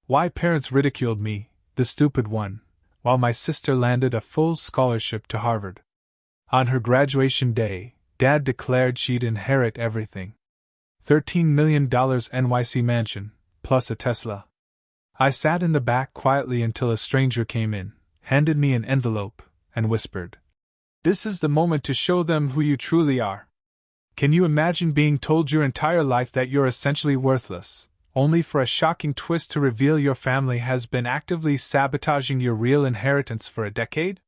Why parents ridiculed me, the stupid one, while my sister landed a full scholarship to Harvard. On her graduation day, Dad declared she'd inherit everything. $13 million NYC mansion, plus a Tesla. I sat in the back quietly until a stranger came in, handed me an envelope, and whispered, "This is the moment to show them who you truly are." Can you imagine being told your entire life that you're essentially worthless, only for a shocking twist to reveal your family has been actively sabotaging your real inheritance for a decade?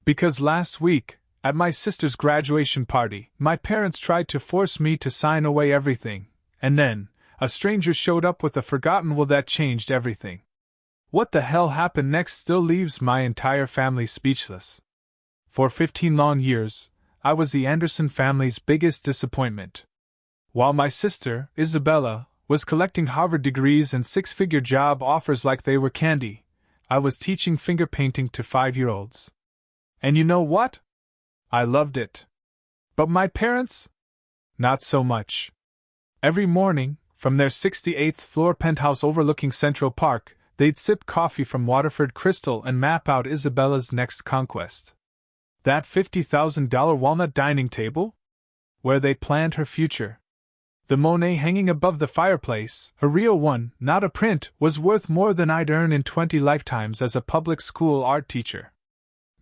Because last week, at my sister's graduation party, my parents tried to force me to sign away everything, and then, a stranger showed up with a forgotten will that changed everything. What the hell happened next still leaves my entire family speechless. For 15 long years, I was the Anderson family's biggest disappointment. While my sister, Isabella, was collecting Harvard degrees and six-figure job offers like they were candy, I was teaching finger painting to 5-year-olds. And you know what? I loved it. But my parents? Not so much. Every morning, from their 68th floor penthouse overlooking Central Park, they'd sip coffee from Waterford Crystal and map out Isabella's next conquest. That $50,000 walnut dining table? Where they planned her future. The Monet hanging above the fireplace, a real one, not a print, was worth more than I'd earn in 20 lifetimes as a public school art teacher.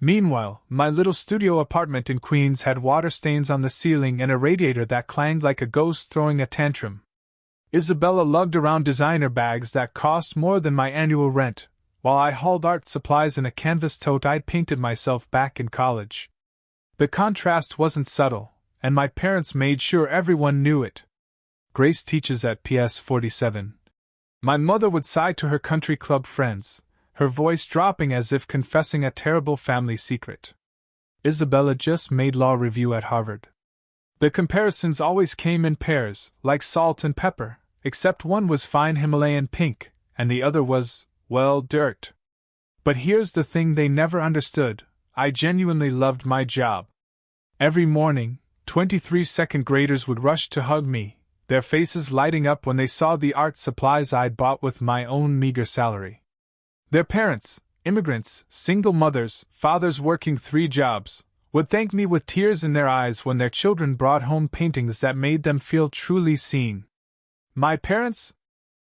Meanwhile, my little studio apartment in Queens had water stains on the ceiling and a radiator that clanged like a ghost throwing a tantrum. Isabella lugged around designer bags that cost more than my annual rent, while I hauled art supplies in a canvas tote I'd painted myself back in college. The contrast wasn't subtle, and my parents made sure everyone knew it. Grace teaches at PS 47. My mother would sigh to her country club friends, her voice dropping as if confessing a terrible family secret. Isabella just made law review at Harvard. The comparisons always came in pairs, like salt and pepper, except one was fine Himalayan pink, and the other was, well, dirt. But here's the thing they never understood: I genuinely loved my job. Every morning, 23 second graders would rush to hug me, their faces lighting up when they saw the art supplies I'd bought with my own meager salary. Their parents, immigrants, single mothers, fathers working 3 jobs, would thank me with tears in their eyes when their children brought home paintings that made them feel truly seen. My parents?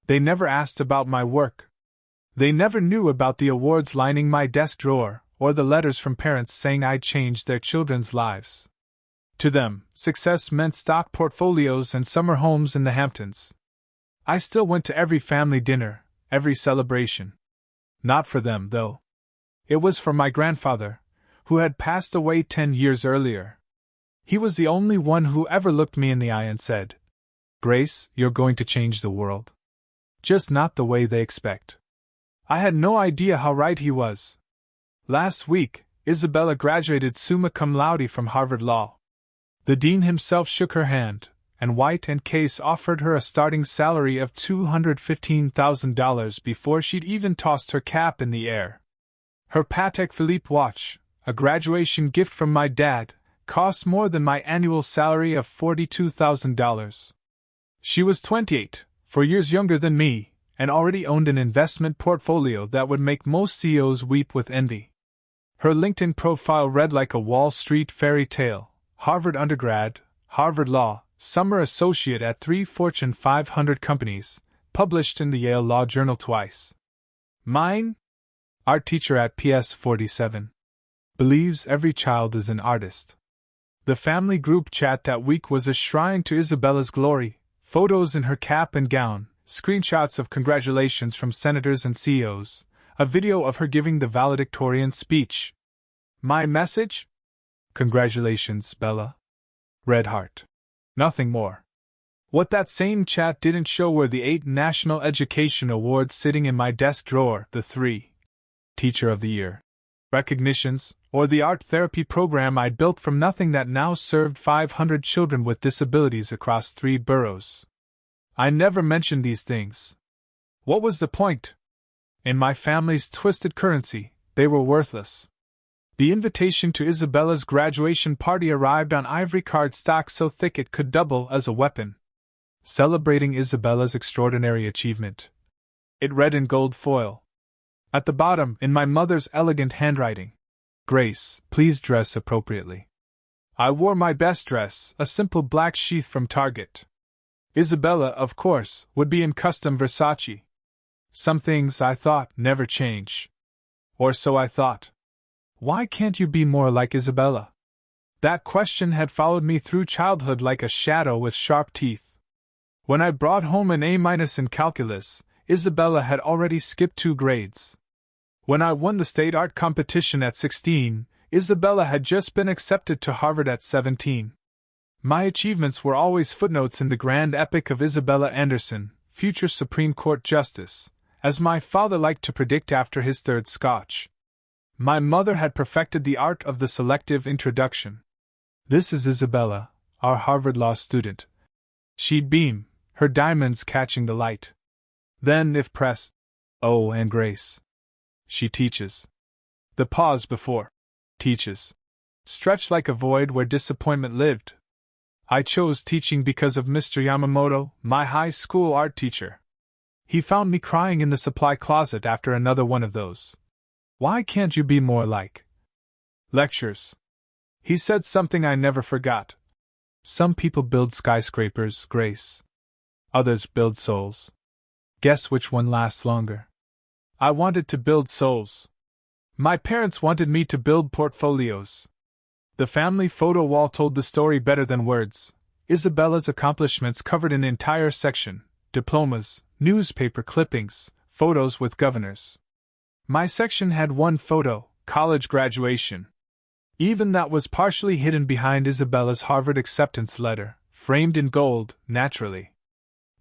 They never asked about my work. They never knew about the awards lining my desk drawer, or the letters from parents saying I'd changed their children's lives. To them, success meant stock portfolios and summer homes in the Hamptons. I still went to every family dinner, every celebration. Not for them, though. It was for my grandfather, who had passed away 10 years earlier. He was the only one who ever looked me in the eye and said, "Grace, you're going to change the world. Just not the way they expect." I had no idea how right he was. Last week, Isabella graduated summa cum laude from Harvard Law. The dean himself shook her hand, and White and Case offered her a starting salary of $215,000 before she'd even tossed her cap in the air. Her Patek Philippe watch, a graduation gift from my dad, cost more than my annual salary of $42,000. She was 28, 4 years younger than me, and already owned an investment portfolio that would make most CEOs weep with envy. Her LinkedIn profile read like a Wall Street fairy tale: Harvard undergrad, Harvard Law, summer associate at 3 Fortune 500 companies, published in the Yale Law Journal twice. Mine? Art teacher at PS 47. Believes every child is an artist. The family group chat that week was a shrine to Isabella's glory: photos in her cap and gown, screenshots of congratulations from senators and CEOs, a video of her giving the valedictorian speech. My message? Congratulations, Bella. Red heart. Nothing more. What that same chat didn't show were the 8 National Education Awards sitting in my desk drawer, the 3 Teacher of the Year recognitions, or the art therapy program I'd built from nothing that now served 500 children with disabilities across 3 boroughs. I never mentioned these things. What was the point? In my family's twisted currency, they were worthless. The invitation to Isabella's graduation party arrived on ivory cardstock so thick it could double as a weapon, celebrating Isabella's extraordinary achievement. It read in gold foil. At the bottom, in my mother's elegant handwriting, Grace, please dress appropriately. I wore my best dress, a simple black sheath from Target. Isabella, of course, would be in custom Versace. Some things, I thought, never change. Or so I thought. Why can't you be more like Isabella? That question had followed me through childhood like a shadow with sharp teeth. When I brought home an A- in calculus, Isabella had already skipped 2 grades. When I won the state art competition at 16, Isabella had just been accepted to Harvard at 17. My achievements were always footnotes in the grand epic of Isabella Anderson, future Supreme Court Justice, as my father liked to predict after his 3rd scotch. My mother had perfected the art of the selective introduction. This is Isabella, our Harvard Law student. She'd beam, her diamonds catching the light. Then, if pressed, oh, and Grace. She teaches. The pause before teaches stretched like a void where disappointment lived. I chose teaching because of Mr. Yamamoto, my high school art teacher. He found me crying in the supply closet after another one of those. Why can't you be more like lectures? He said something I never forgot. Some people build skyscrapers, Grace. Others build souls. Guess which one lasts longer? I wanted to build souls. My parents wanted me to build portfolios. The family photo wall told the story better than words. Isabella's accomplishments covered an entire section: diplomas, newspaper clippings, photos with governors. My section had one photo: college graduation. Even that was partially hidden behind Isabella's Harvard acceptance letter, framed in gold, naturally.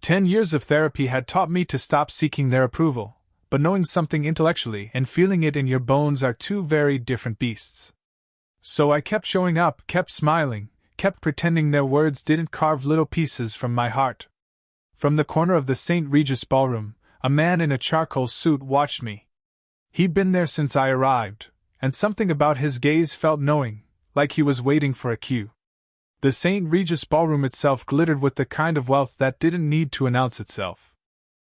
10 years of therapy had taught me to stop seeking their approval. But knowing something intellectually and feeling it in your bones are 2 very different beasts. So I kept showing up, kept smiling, kept pretending their words didn't carve little pieces from my heart. From the corner of the St. Regis ballroom, a man in a charcoal suit watched me. He'd been there since I arrived, and something about his gaze felt knowing, like he was waiting for a cue. The St. Regis ballroom itself glittered with the kind of wealth that didn't need to announce itself.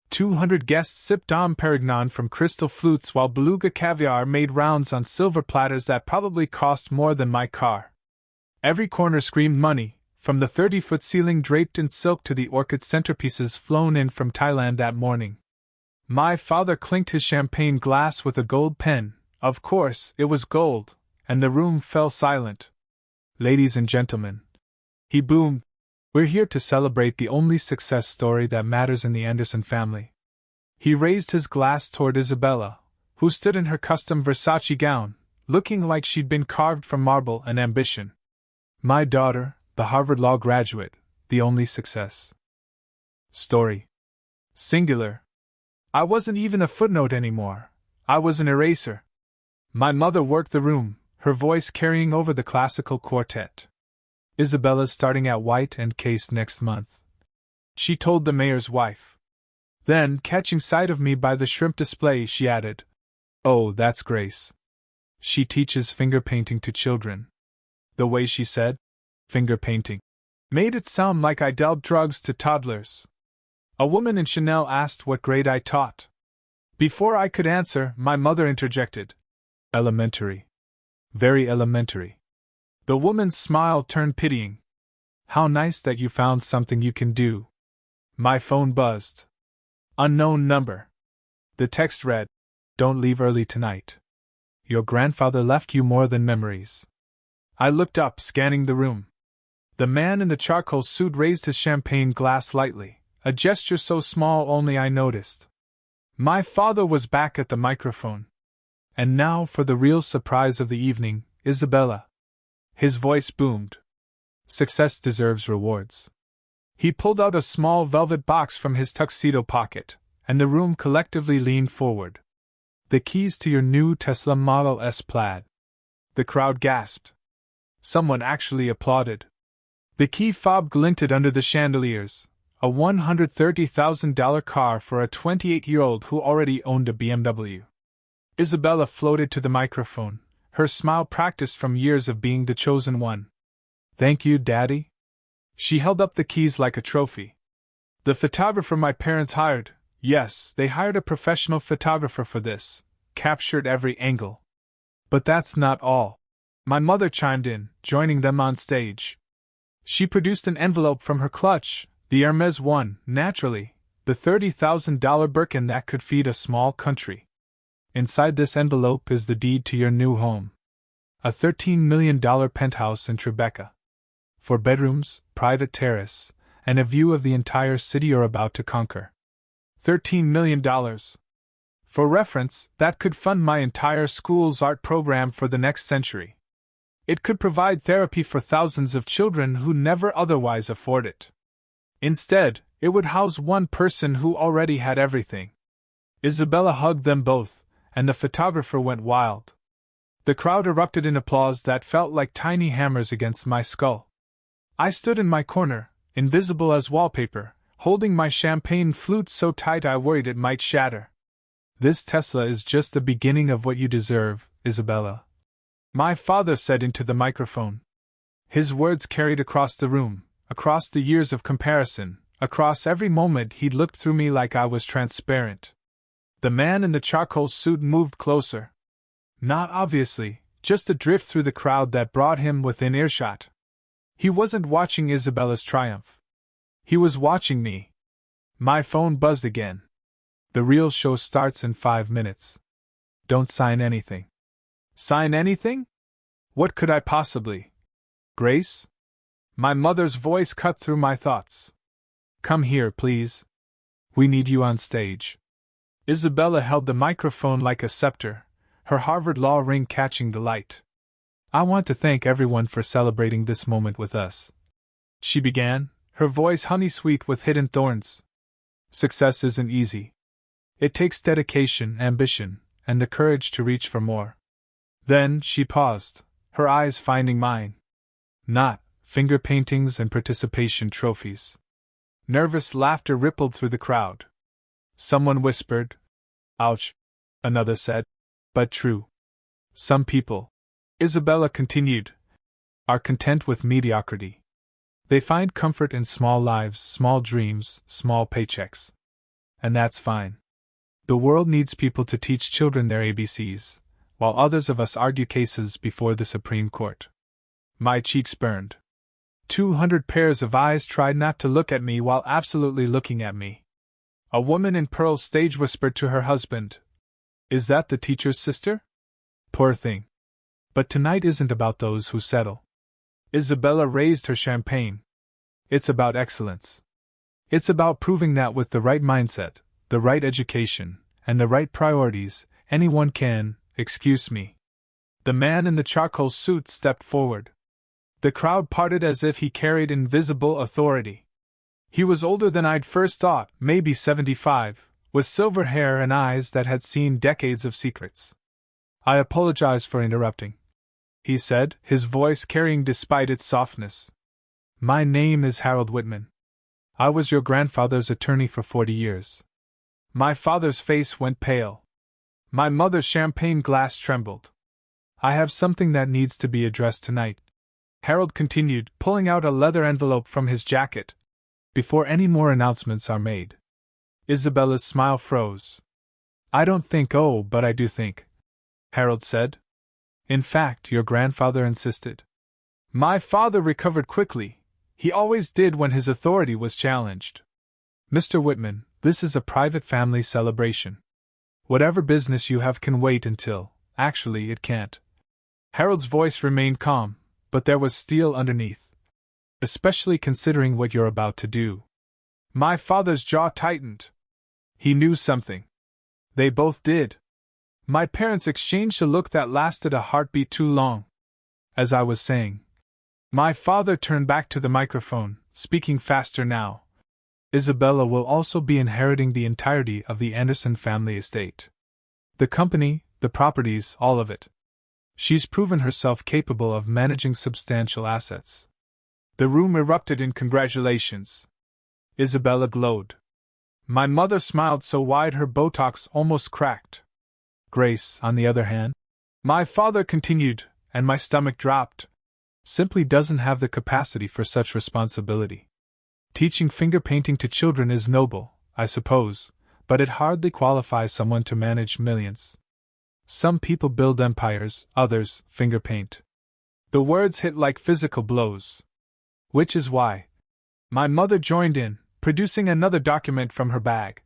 200 guests sipped Dom Perignon from crystal flutes while beluga caviar made rounds on silver platters that probably cost more than my car. Every corner screamed money, from the 30-foot ceiling draped in silk to the orchid centerpieces flown in from Thailand that morning. My father clinked his champagne glass with a gold pen. Of course, it was gold, and the room fell silent. Ladies and gentlemen, he boomed, we're here to celebrate the only success story that matters in the Anderson family. He raised his glass toward Isabella, who stood in her custom Versace gown, looking like she'd been carved from marble and ambition. My daughter, the Harvard Law graduate, the only success story. Singular. I wasn't even a footnote anymore. I was an eraser. My mother worked the room, her voice carrying over the classical quartet. Isabella's starting at White and Case next month, she told the mayor's wife. Then, catching sight of me by the shrimp display, she added, oh, that's Grace. She teaches finger painting to children. The way she said, finger painting, made it sound like I dealt drugs to toddlers. A woman in Chanel asked what grade I taught. Before I could answer, my mother interjected, elementary. Very elementary. The woman's smile turned pitying. How nice that you found something you can do. My phone buzzed. Unknown number. The text read, don't leave early tonight. Your grandfather left you more than memories. I looked up, scanning the room. The man in the charcoal suit raised his champagne glass lightly, a gesture so small only I noticed. My father was back at the microphone. And now for the real surprise of the evening, Isabella. His voice boomed. Success deserves rewards. He pulled out a small velvet box from his tuxedo pocket, and the room collectively leaned forward. The keys to your new Tesla Model S Plaid. The crowd gasped. Someone actually applauded. The key fob glinted under the chandeliers, a $130,000 car for a 28-year-old who already owned a BMW. Isabella floated to the microphone, her smile practiced from years of being the chosen one. Thank you, Daddy. She held up the keys like a trophy. The photographer my parents hired, Yes, they hired a professional photographer for this, captured every angle. But that's not all. My mother chimed in, joining them on stage. She produced an envelope from her clutch, the Hermes one, naturally, the $30,000 Birkin that could feed a small country. Inside this envelope is the deed to your new home. A $13 million penthouse in Tribeca. 4 bedrooms, private terrace, and a view of the entire city you're about to conquer. $13 million. For reference, that could fund my entire school's art program for the next century. It could provide therapy for thousands of children who never otherwise afford it. Instead, it would house one person who already had everything. Isabella hugged them both, and the photographer went wild. The crowd erupted in applause that felt like tiny hammers against my skull. I stood in my corner, invisible as wallpaper, holding my champagne flute so tight I worried it might shatter. This Tesla is just the beginning of what you deserve, Isabella, my father said into the microphone. His words carried across the room, across the years of comparison, across every moment he'd looked through me like I was transparent. The man in the charcoal suit moved closer. Not obviously, just a drift through the crowd that brought him within earshot. He wasn't watching Isabella's triumph. He was watching me. My phone buzzed again. The real show starts in 5 minutes. Don't sign anything. Sign anything? What could I possibly? Grace? My mother's voice cut through my thoughts. Come here, please. We need you on stage. Isabella held the microphone like a scepter, her Harvard law ring catching the light. I want to thank everyone for celebrating this moment with us. She began, her voice honey-sweet with hidden thorns. Success isn't easy. It takes dedication, ambition, and the courage to reach for more. Then she paused, her eyes finding mine. Not finger paintings and participation trophies. Nervous laughter rippled through the crowd. Someone whispered, "Ouch," another said, "But true." Some people, Isabella continued, are content with mediocrity. They find comfort in small lives, small dreams, small paychecks. And that's fine. The world needs people to teach children their ABCs, while others of us argue cases before the Supreme Court. My cheeks burned. 200 pairs of eyes tried not to look at me while absolutely looking at me. A woman in pearls stage whispered to her husband, "Is that the teacher's sister?" Poor thing. But tonight isn't about those who settle. Isabella raised her champagne. It's about excellence. It's about proving that with the right mindset, the right education, and the right priorities, anyone can, excuse me. The man in the charcoal suit stepped forward. The crowd parted as if he carried invisible authority. He was older than I'd first thought, maybe 75, with silver hair and eyes that had seen decades of secrets. "I apologize for interrupting," he said, his voice carrying despite its softness. "My name is Harold Whitman. I was your grandfather's attorney for 40 years. My father's face went pale. My mother's champagne glass trembled. I have something that needs to be addressed tonight," Harold continued, pulling out a leather envelope from his jacket, "before any more announcements are made." Isabella's smile froze. "I don't think, oh, but I do think," Harold said. "In fact, your grandfather insisted." My father recovered quickly. He always did when his authority was challenged. "Mr. Whitman, this is a private family celebration. Whatever business you have can wait until, actually, it can't." Harold's voice remained calm, but there was steel underneath. "Especially considering what you're about to do." My father's jaw tightened. He knew something. They both did. My parents exchanged a look that lasted a heartbeat too long. As I was saying, my father turned back to the microphone, speaking faster now. "Isabella will also be inheriting the entirety of the Anderson family estate. The company, the properties, all of it. She's proven herself capable of managing substantial assets." The room erupted in congratulations. Isabella glowed. My mother smiled so wide her Botox almost cracked. Grace, on the other hand, my father continued, and my stomach dropped, simply doesn't have the capacity for such responsibility. Teaching finger painting to children is noble, I suppose, but it hardly qualifies someone to manage millions. Some people build empires, others finger paint. The words hit like physical blows. Which is why my mother joined in, producing another document from her bag.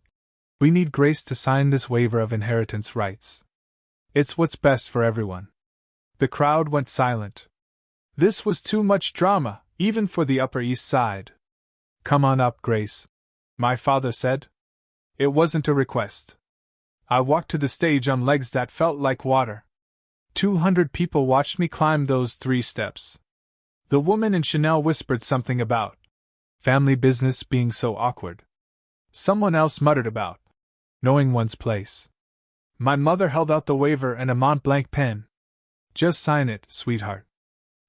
We need Grace to sign this waiver of inheritance rights. It's what's best for everyone. The crowd went silent. This was too much drama, even for the Upper East Side. Come on up, Grace, my father said. It wasn't a request. I walked to the stage on legs that felt like water. 200 people watched me climb those 3 steps. The woman in Chanel whispered something about family business being so awkward. Someone else muttered about knowing one's place. My mother held out the waiver and a Mont Blanc pen. Just sign it, sweetheart.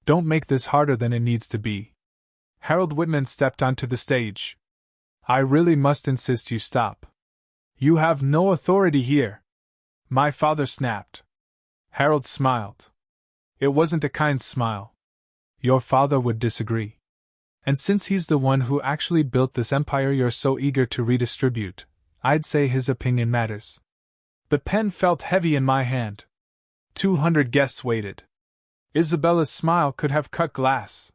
Don't make this harder than it needs to be. Harold Whitman stepped onto the stage. I really must insist you stop. You have no authority here. My father snapped. Harold smiled. It wasn't a kind smile. Your father would disagree. And since he's the one who actually built this empire you're so eager to redistribute, I'd say his opinion matters. The pen felt heavy in my hand. 200 guests waited. Isabella's smile could have cut glass.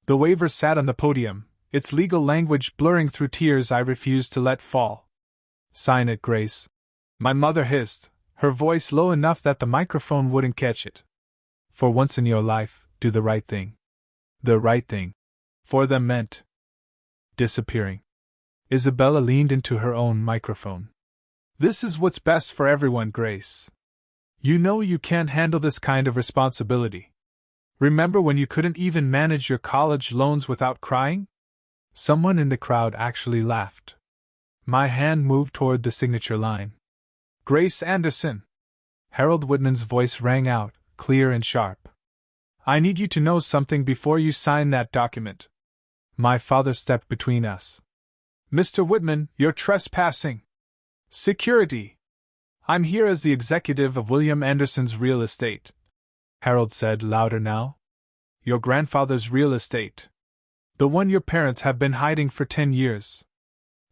The waiver sat on the podium, its legal language blurring through tears I refused to let fall. Sign it, Grace. My mother hissed, her voice low enough that the microphone wouldn't catch it. For once in your life, do the right thing. The right thing. For them meant disappearing. Isabella leaned into her own microphone. This is what's best for everyone, Grace. You know you can't handle this kind of responsibility. Remember when you couldn't even manage your college loans without crying? Someone in the crowd actually laughed. My hand moved toward the signature line. Grace Anderson. Harold Whitman's voice rang out, clear and sharp. I need you to know something before you sign that document. My father stepped between us. Mr. Whitman, you're trespassing. Security. I'm here as the executive of William Anderson's real estate. Harold said, louder now. Your grandfather's real estate. The one your parents have been hiding for 10 years.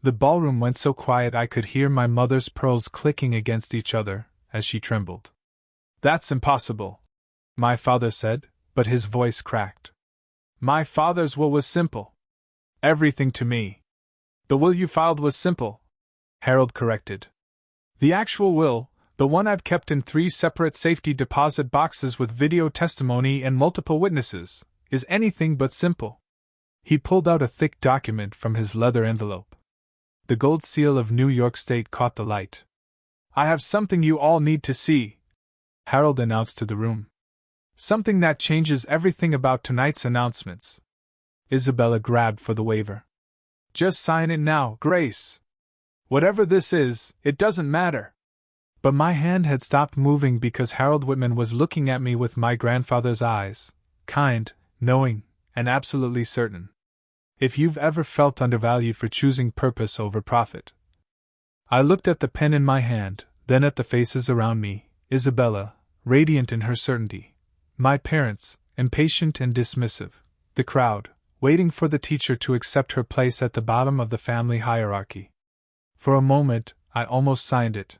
The ballroom went so quiet I could hear my mother's pearls clicking against each other as she trembled. That's impossible, my father said, but his voice cracked. My father's will was simple. Everything to me. The will you filed was simple, Harold corrected. The actual will, the one I've kept in 3 separate safety deposit boxes with video testimony and multiple witnesses, is anything but simple. He pulled out a thick document from his leather envelope. The gold seal of New York State caught the light. I have something you all need to see, Harold announced to the room. Something that changes everything about tonight's announcements. Isabella grabbed for the waiver. Just sign it now, Grace. Whatever this is, it doesn't matter. But my hand had stopped moving because Harold Whitman was looking at me with my grandfather's eyes, kind, knowing, and absolutely certain. If you've ever felt undervalued for choosing purpose over profit. I looked at the pen in my hand, then at the faces around me, Isabella, radiant in her certainty, my parents, impatient and dismissive, the crowd, waiting for the teacher to accept her place at the bottom of the family hierarchy. For a moment, I almost signed it.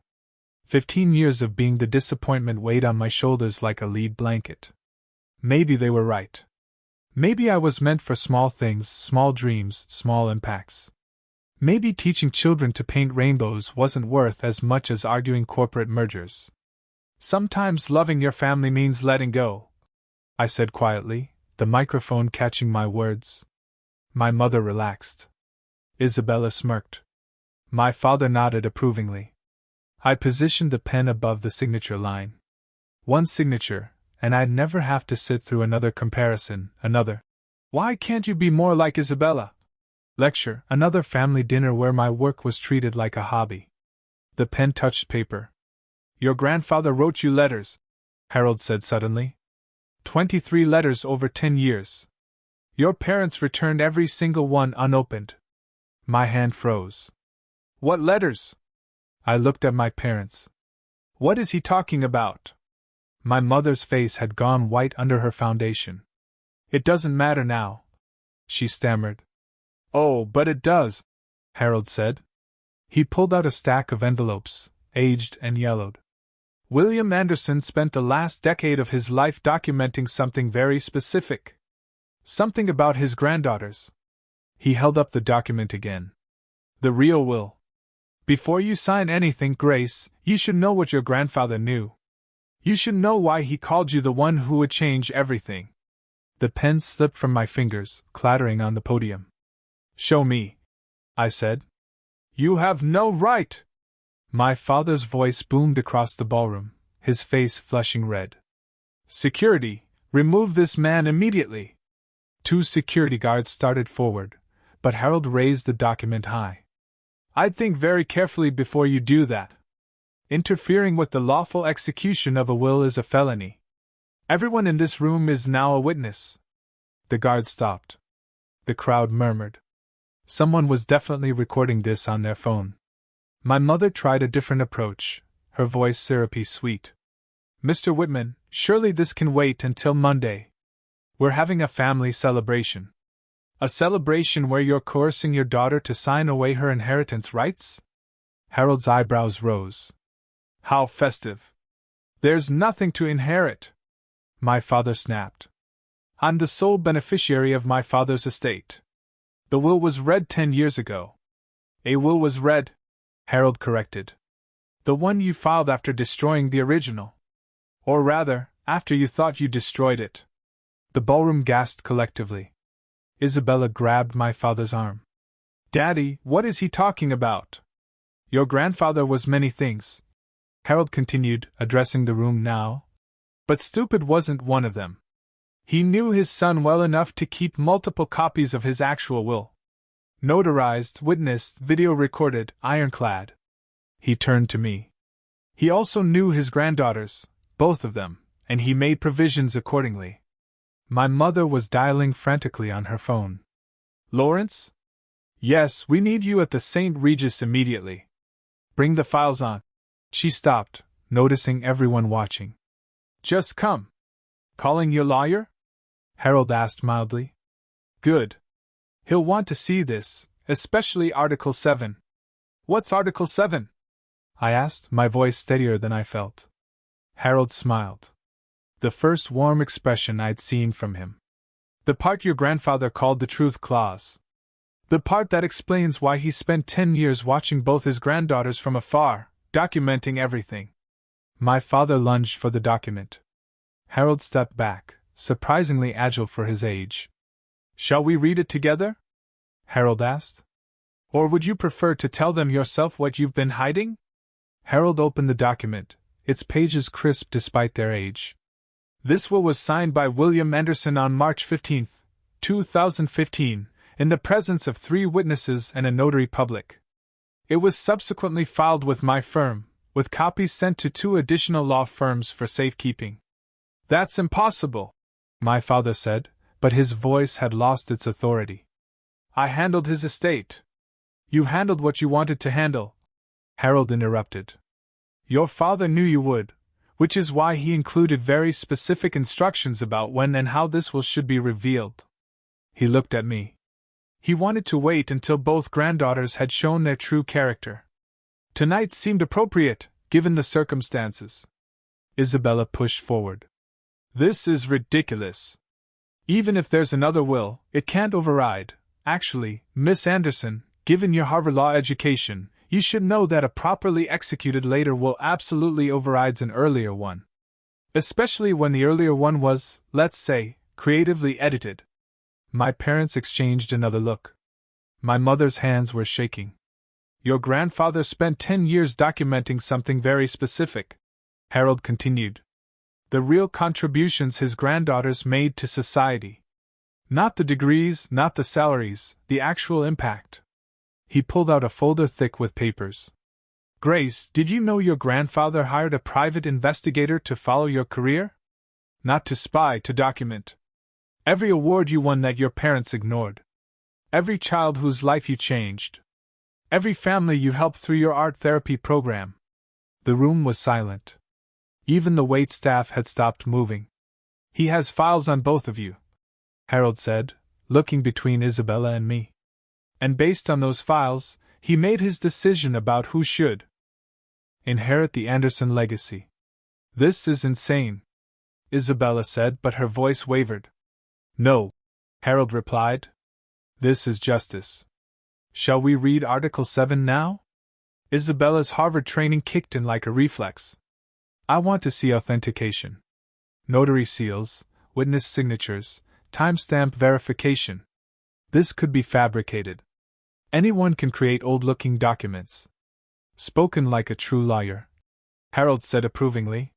15 years of being the disappointment weighed on my shoulders like a lead blanket. Maybe they were right. Maybe I was meant for small things, small dreams, small impacts. Maybe teaching children to paint rainbows wasn't worth as much as arguing corporate mergers. Sometimes loving your family means letting go, I said quietly, the microphone catching my words. My mother relaxed. Isabella smirked. My father nodded approvingly. I positioned the pen above the signature line. One signature, and I'd never have to sit through another comparison, another. Why can't you be more like Isabella? Lecture, another family dinner where my work was treated like a hobby. The pen touched paper. Your grandfather wrote you letters, Harold said suddenly. 23 letters over 10 years. Your parents returned every single one unopened. My hand froze. What letters? I looked at my parents. What is he talking about? My mother's face had gone white under her foundation. It doesn't matter now, she stammered. Oh, but it does, Harold said. He pulled out a stack of envelopes, aged and yellowed. William Anderson spent the last decade of his life documenting something very specific. Something about his granddaughters. He held up the document again. The real will. Before you sign anything, Grace, you should know what your grandfather knew. You should know why he called you the one who would change everything. The pen slipped from my fingers, clattering on the podium. Show me, I said. You have no right! My father's voice boomed across the ballroom, his face flushing red. Security, remove this man immediately! 2 security guards started forward, but Harold raised the document high. I'd think very carefully before you do that. Interfering with the lawful execution of a will is a felony. Everyone in this room is now a witness. The guard stopped. The crowd murmured. Someone was definitely recording this on their phone. My mother tried a different approach, her voice syrupy sweet. Mr. Whitman, surely this can wait until Monday. We're having a family celebration. A celebration where you're coercing your daughter to sign away her inheritance rights? Harold's eyebrows rose. How festive. There's nothing to inherit. My father snapped. I'm the sole beneficiary of my father's estate. The will was read 10 years ago. A will was read, Harold corrected. The one you filed after destroying the original. Or rather, after you thought you destroyed it. The ballroom gasped collectively. Isabella grabbed my father's arm. Daddy, what is he talking about? Your grandfather was many things, Harold continued, addressing the room now. But stupid wasn't one of them. He knew his son well enough to keep multiple copies of his actual will. Notarized, witnessed, video recorded, ironclad. He turned to me. He also knew his granddaughters, both of them, and he made provisions accordingly. My mother was dialing frantically on her phone. Lawrence? Yes, we need you at the St. Regis immediately. Bring the files on. She stopped, noticing everyone watching. Just come. Calling your lawyer? Harold asked mildly. Good. He'll want to see this, especially Article 7. What's Article 7? I asked, my voice steadier than I felt. Harold smiled. The first warm expression I'd seen from him. The part your grandfather called the Truth Clause. The part that explains why he spent 10 years watching both his granddaughters from afar, documenting everything. My father lunged for the document. Harold stepped back, surprisingly agile for his age. Shall we read it together? Harold asked. Or would you prefer to tell them yourself what you've been hiding? Harold opened the document, its pages crisp despite their age. This will was signed by William Anderson on March 15, 2015, in the presence of 3 witnesses and a notary public. It was subsequently filed with my firm, with copies sent to 2 additional law firms for safekeeping. That's impossible, my father said, but his voice had lost its authority. I handled his estate. You handled what you wanted to handle, Harold interrupted. Your father knew you would, which is why he included very specific instructions about when and how this will should be revealed. He looked at me. He wanted to wait until both granddaughters had shown their true character. Tonight seemed appropriate, given the circumstances. Isabella pushed forward. This is ridiculous. Even if there's another will, it can't override. Actually, Miss Anderson, given your Harvard Law education, you should know that a properly executed later will absolutely overrides an earlier one. Especially when the earlier one was, let's say, creatively edited. My parents exchanged another look. My mother's hands were shaking. Your grandfather spent 10 years documenting something very specific, Harold continued. The real contributions his granddaughters made to society. Not the degrees, not the salaries, the actual impact. He pulled out a folder thick with papers. Grace, did you know your grandfather hired a private investigator to follow your career? Not to spy, to document. Every award you won that your parents ignored. Every child whose life you changed. Every family you helped through your art therapy program. The room was silent. Even the wait staff had stopped moving. He has files on both of you, Harold said, looking between Isabella and me. And based on those files, He made his decision about who should inherit the Anderson legacy. This is insane, Isabella said, but her voice wavered. No, Harold replied. This is justice. Shall we read Article 7 now? Isabella's Harvard training kicked in like a reflex. I want to see authentication. Notary seals, witness signatures, timestamp verification. This could be fabricated. Anyone can create old-looking documents. Spoken like a true lawyer, Harold said approvingly.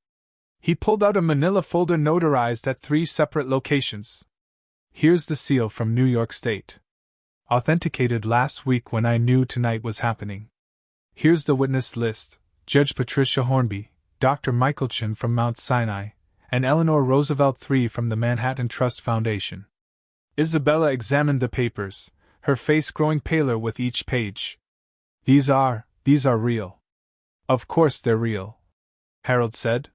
He pulled out a manila folder notarized at 3 separate locations. Here's the seal from New York State. Authenticated last week when I knew tonight was happening. Here's the witness list: Judge Patricia Hornby, Dr. Michael Chin from Mount Sinai, and Eleanor Roosevelt III from the Manhattan Trust Foundation. Isabella examined the papers, her face growing paler with each page. These are real. Of course they're real, Harold said.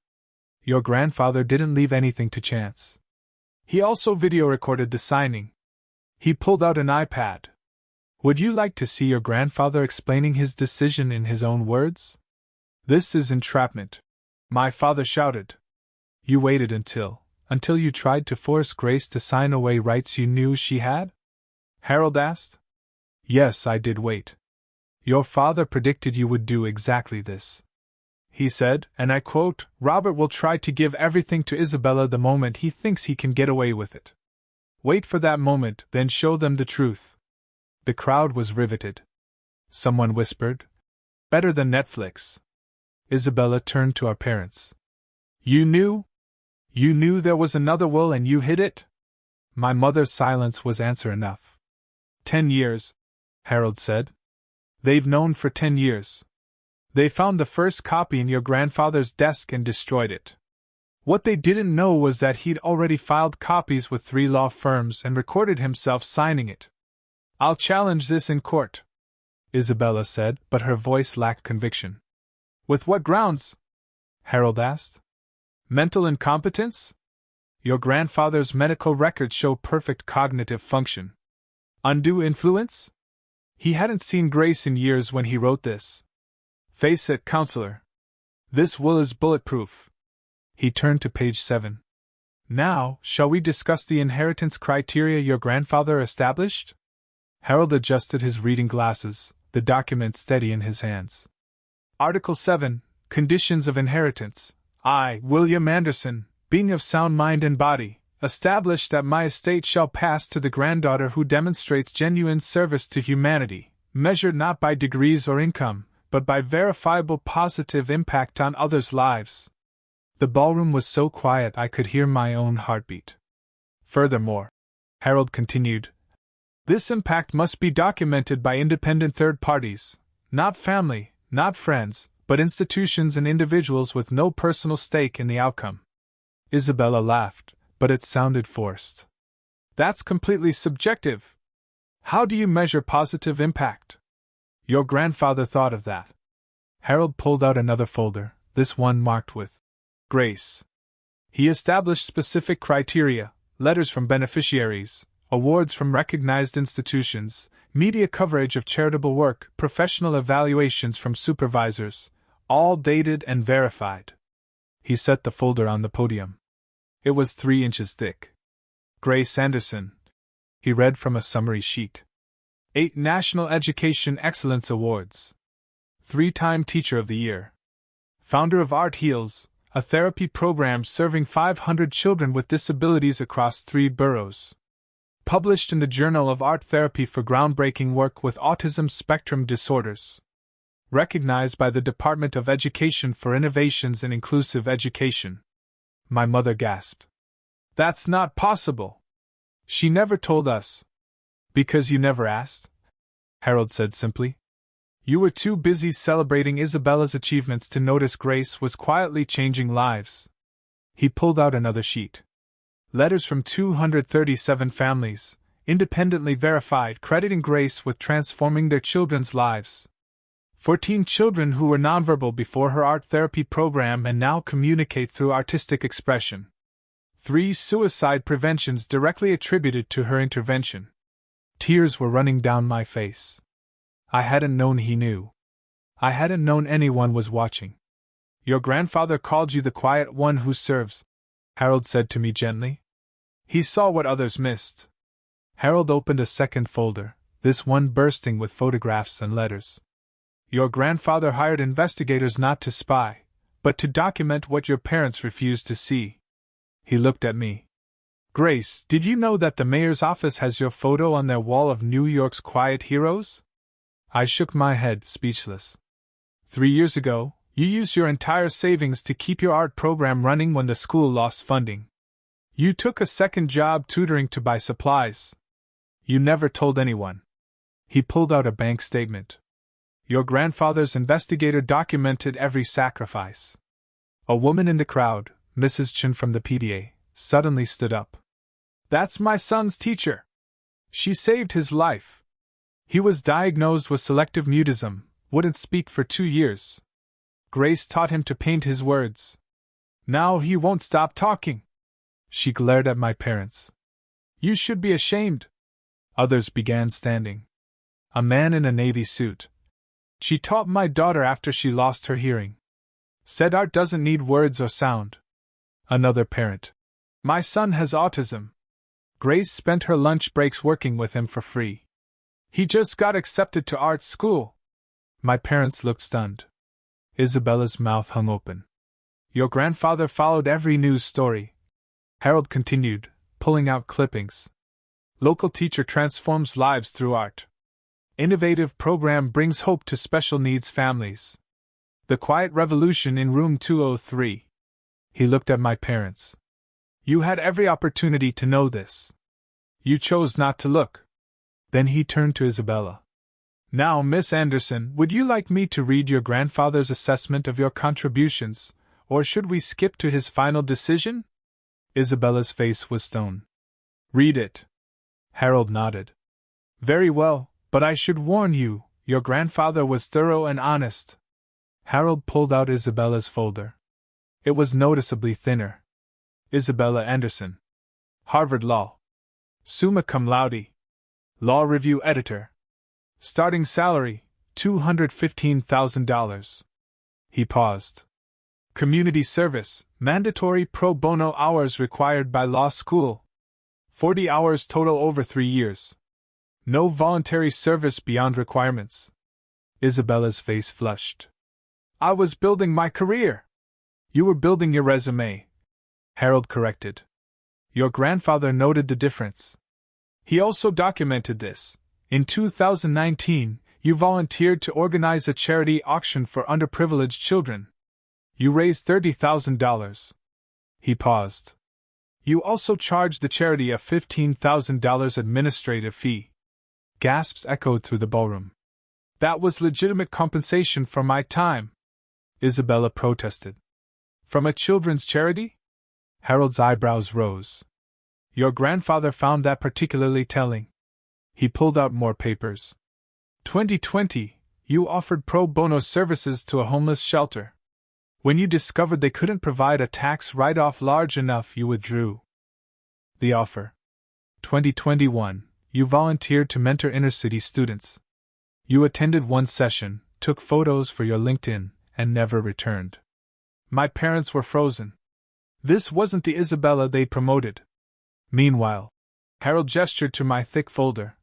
Your grandfather didn't leave anything to chance. He also video recorded the signing. He pulled out an iPad. Would you like to see your grandfather explaining his decision in his own words? This is entrapment, my father shouted. You waited until you tried to force Grace to sign away rights you knew she had? Harold asked. Yes, I did wait. Your father predicted you would do exactly this. He said, and I quote, Robert will try to give everything to Isabella the moment he thinks he can get away with it. Wait for that moment, then show them the truth. The crowd was riveted. Someone whispered, better than Netflix. Isabella turned to our parents. You knew? You knew there was another will and you hid it? My mother's silence was answer enough. 10 years, Harold said. They've known for 10 years. They found the first copy in your grandfather's desk and destroyed it. What they didn't know was that he'd already filed copies with 3 law firms and recorded himself signing it. I'll challenge this in court, Isabella said, but her voice lacked conviction. With what grounds? Harold asked. Mental incompetence? Your grandfather's medical records show perfect cognitive function. Undue influence? He hadn't seen Grace in years when he wrote this. Face it, counselor. This will is bulletproof. He turned to page 7. Now, shall we discuss the inheritance criteria your grandfather established? Harold adjusted his reading glasses, the document steady in his hands. Article 7, Conditions of Inheritance. I, William Anderson, being of sound mind and body, establish that my estate shall pass to the granddaughter who demonstrates genuine service to humanity, measured not by degrees or income, but by verifiable positive impact on others' lives. The ballroom was so quiet I could hear my own heartbeat. Furthermore, Harold continued, this impact must be documented by independent third parties, not family, not friends, but institutions and individuals with no personal stake in the outcome. Isabella laughed, but it sounded forced. That's completely subjective. How do you measure positive impact? Your grandfather thought of that. Harold pulled out another folder, this one marked with Grace. He established specific criteria, letters from beneficiaries, awards from recognized institutions, media coverage of charitable work, professional evaluations from supervisors, all dated and verified. He set the folder on the podium. It was 3 inches thick. Grace Anderson. He read from a summary sheet. 8 National Education Excellence Awards. 3-time Teacher of the Year. Founder of Art Heals, a therapy program serving 500 children with disabilities across 3 boroughs. Published in the Journal of Art Therapy for groundbreaking work with autism spectrum disorders. Recognized by the Department of Education for innovations in inclusive education. My mother gasped. That's not possible. She never told us. Because you never asked? Harold said simply. You were too busy celebrating Isabella's achievements to notice Grace was quietly changing lives. He pulled out another sheet. Letters from 237 families, independently verified, crediting Grace with transforming their children's lives. 14 children who were nonverbal before her art therapy program and now communicate through artistic expression. 3 suicide preventions directly attributed to her intervention. Tears were running down my face. I hadn't known he knew. I hadn't known anyone was watching. Your grandfather called you the quiet one who serves, Harold said to me gently. He saw what others missed. Harold opened a second folder, this one bursting with photographs and letters. Your grandfather hired investigators not to spy, but to document what your parents refused to see. He looked at me. Grace, did you know that the mayor's office has your photo on their wall of New York's quiet heroes? I shook my head, speechless. 3 years ago, you used your entire savings to keep your art program running when the school lost funding. You took a second job tutoring to buy supplies. You never told anyone. He pulled out a bank statement. Your grandfather's investigator documented every sacrifice. A woman in the crowd, Mrs. Chen from the PTA, suddenly stood up. That's my son's teacher. She saved his life. He was diagnosed with selective mutism, wouldn't speak for 2 years. Grace taught him to paint his words. Now he won't stop talking. She glared at my parents. You should be ashamed. Others began standing. A man in a navy suit. She taught my daughter after she lost her hearing. Said art doesn't need words or sound. Another parent. My son has autism. Grace spent her lunch breaks working with him for free. He just got accepted to art school. My parents looked stunned. Isabella's mouth hung open. Your grandfather followed every news story. Harold continued, pulling out clippings. Local teacher transforms lives through art. Innovative program brings hope to special needs families. The quiet revolution in room 203. He looked at my parents. You had every opportunity to know this. You chose not to look. Then he turned to Isabella. Now, Miss Anderson, would you like me to read your grandfather's assessment of your contributions, or should we skip to his final decision? Isabella's face was stone. Read it. Harold nodded. Very well, but I should warn you, your grandfather was thorough and honest. Harold pulled out Isabella's folder. It was noticeably thinner. Isabella Anderson. Harvard Law. Summa cum laude. Law Review Editor. Starting salary, $215,000. He paused. Community service, mandatory pro bono hours required by law school. 40 hours total over 3 years. No voluntary service beyond requirements. Isabella's face flushed. I was building my career. You were building your resume. Harold corrected. Your grandfather noted the difference. He also documented this. In 2019, you volunteered to organize a charity auction for underprivileged children. You raised $30,000. He paused. You also charged the charity a $15,000 administrative fee. Gasps echoed through the ballroom. That was legitimate compensation for my time. Isabella protested. From a children's charity? Harold's eyebrows rose. Your grandfather found that particularly telling. He pulled out more papers. 2020, you offered pro bono services to a homeless shelter. When you discovered they couldn't provide a tax write-off large enough, you withdrew the offer. 2021, you volunteered to mentor inner-city students. You attended one session, took photos for your LinkedIn, and never returned. My parents were frozen. This wasn't the Isabella they promoted. Meanwhile, Harold gestured to my thick folder.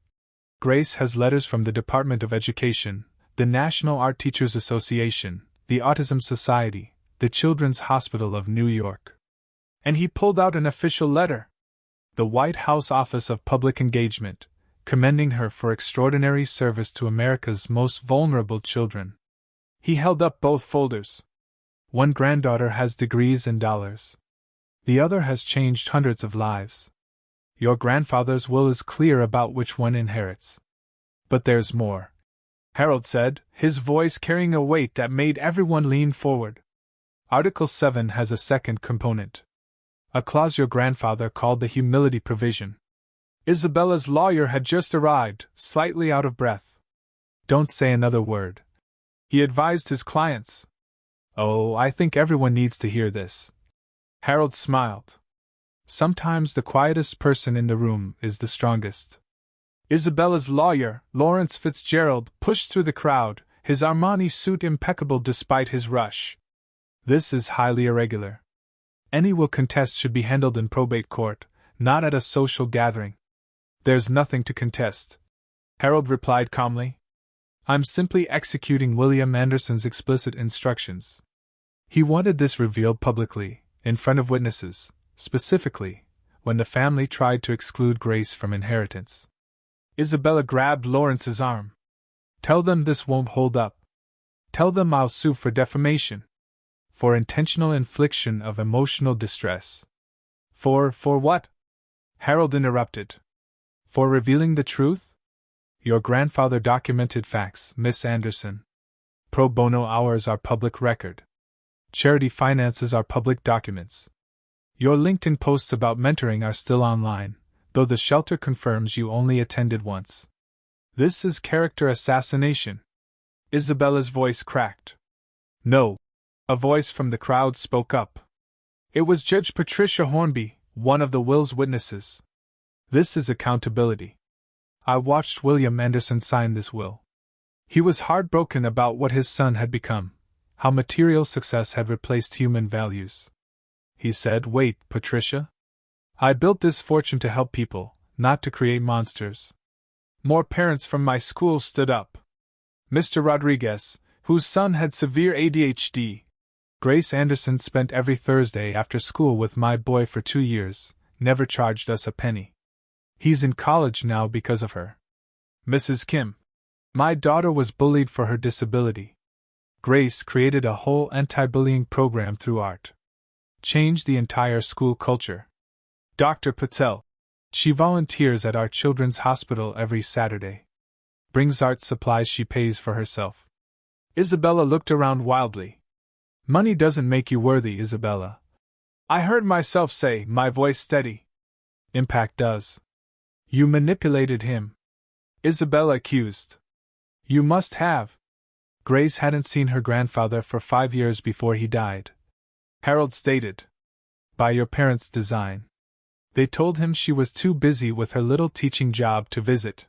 Grace has letters from the Department of Education, the National Art Teachers Association, the Autism Society, the Children's Hospital of New York. And he pulled out an official letter. The White House Office of Public Engagement, commending her for extraordinary service to America's most vulnerable children. He held up both folders. One granddaughter has degrees and dollars. The other has changed hundreds of lives. Your grandfather's will is clear about which one inherits. But there's more, Harold said, his voice carrying a weight that made everyone lean forward. Article 7 has a second component. A clause your grandfather called the humility provision. Isabella's lawyer had just arrived, slightly out of breath. Don't say another word, he advised his clients. Oh, I think everyone needs to hear this. Harold smiled. Sometimes the quietest person in the room is the strongest. Isabella's lawyer, Lawrence Fitzgerald, pushed through the crowd, his Armani suit impeccable despite his rush. This is highly irregular. Any will contest should be handled in probate court, not at a social gathering. There's nothing to contest, Harold replied calmly. I'm simply executing William Anderson's explicit instructions. He wanted this revealed publicly, in front of witnesses, specifically, when the family tried to exclude Grace from inheritance. Isabella grabbed Lawrence's arm. Tell them this won't hold up. Tell them I'll sue for defamation. For intentional infliction of emotional distress. For what? Harold interrupted. For revealing the truth? Your grandfather documented facts, Miss Anderson. Pro bono hours are public record. Charity finances are public documents. Your LinkedIn posts about mentoring are still online, though the shelter confirms you only attended once. This is character assassination. Isabella's voice cracked. No. A voice from the crowd spoke up. It was Judge Patricia Hornby, one of the will's witnesses. This is accountability. I watched William Anderson sign this will. He was heartbroken about what his son had become, how material success had replaced human values. He said, Wait, Patricia? I built this fortune to help people, not to create monsters. More parents from my school stood up. Mr. Rodriguez, whose son had severe ADHD. Grace Anderson spent every Thursday after school with my boy for 2 years, never charged us a penny. He's in college now because of her. Mrs. Kim. My daughter was bullied for her disability. Grace created a whole anti-bullying program through art. Changed the entire school culture. Dr. Patel. She volunteers at our children's hospital every Saturday. Brings art supplies she pays for herself. Isabella looked around wildly. Money doesn't make you worthy, Isabella. I heard myself say, my voice steady. Impact does. You manipulated him. Isabella accused. You must have. Grace hadn't seen her grandfather for 5 years before he died. Harold stated. By your parents' design. They told him she was too busy with her little teaching job to visit.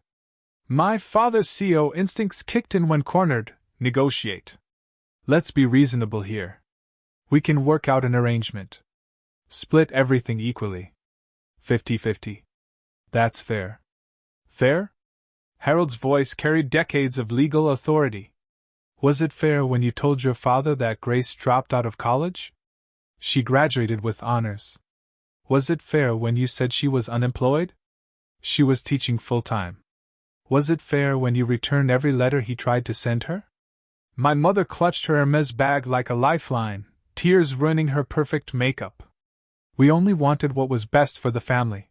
My father's CEO instincts kicked in when cornered. Negotiate. Let's be reasonable here. We can work out an arrangement. Split everything equally. 50-50. That's fair. Fair? Harold's voice carried decades of legal authority. Was it fair when you told your father that Grace dropped out of college? She graduated with honors. Was it fair when you said she was unemployed? She was teaching full-time. Was it fair when you returned every letter he tried to send her? My mother clutched her Hermes bag like a lifeline, tears ruining her perfect makeup. We only wanted what was best for the family.